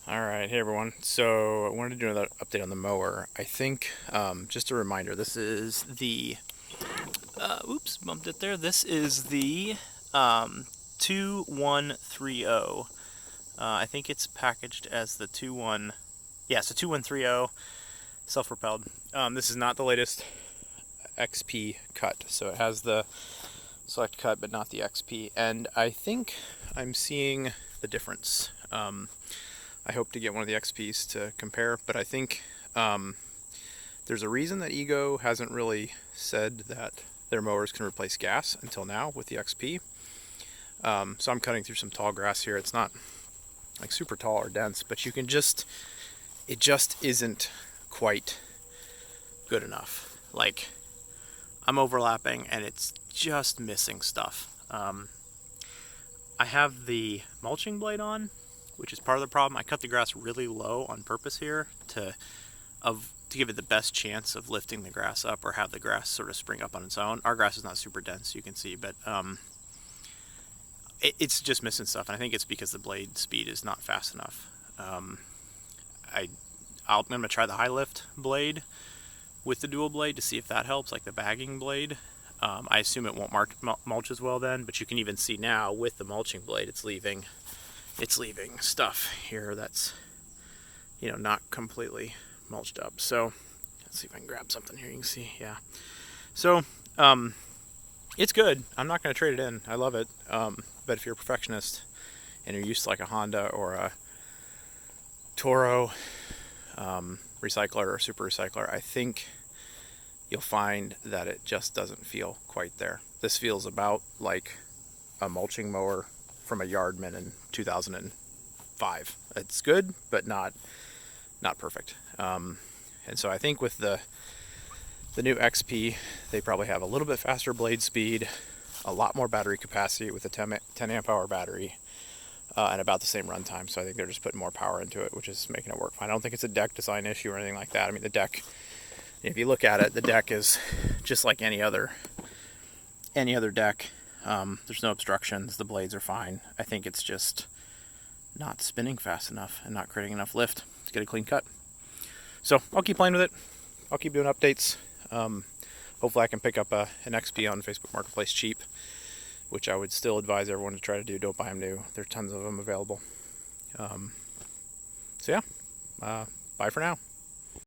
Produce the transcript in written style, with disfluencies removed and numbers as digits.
Alright, hey everyone. So I wanted to do another update on the mower. I think, just a reminder, this is the, oops, bumped it there. This is the 2130. I think it's packaged as the 2130 self-propelled. This is not the latest XP cut, so it has the Select Cut but not the XP, and I think I'm seeing the difference. I hope to get one of the XPs to compare, but I think there's a reason that Ego hasn't really said that their mowers can replace gas until now with the XP. So I'm cutting through some tall grass here. It's not like super tall or dense, but it just isn't quite good enough. Like, I'm overlapping and it's just missing stuff. I have the mulching blade on, which is part of the problem. I cut the grass really low on purpose here to give it the best chance of lifting the grass up or have the grass sort of spring up on its own. Our grass is not super dense, you can see, but it's just missing stuff, and I think it's because the blade speed is not fast enough. I'm going to try the high lift blade with the dual blade to see if that helps, like the bagging blade. I assume it won't mulch as well then, but you can even see now with the mulching blade it's leaving stuff here that's, not completely mulched up. So let's see if I can grab something here. You can see, yeah. So it's good. I'm not going to trade it in. I love it. But if you're a perfectionist and you're used to like a Honda or a Toro recycler or super recycler, I think you'll find that it just doesn't feel quite there. This feels about like a mulching mower from a Yardman in 2005. It's good, but not perfect. And so I think with the new XP, they probably have a little bit faster blade speed, a lot more battery capacity with a 10 amp hour battery, and about the same runtime. So I think they're just putting more power into it, which is making it work fine. I don't think it's a deck design issue or anything like that. I mean, the deck, if you look at it, the deck is just like any other deck. There's no obstructions. The blades are fine. I think it's just not spinning fast enough and not creating enough lift to get a clean cut. So I'll keep playing with it. I'll keep doing updates. Hopefully I can pick up an XP on Facebook Marketplace cheap, which I would still advise everyone to try to do. Don't buy them new. There are tons of them available. So yeah, bye for now.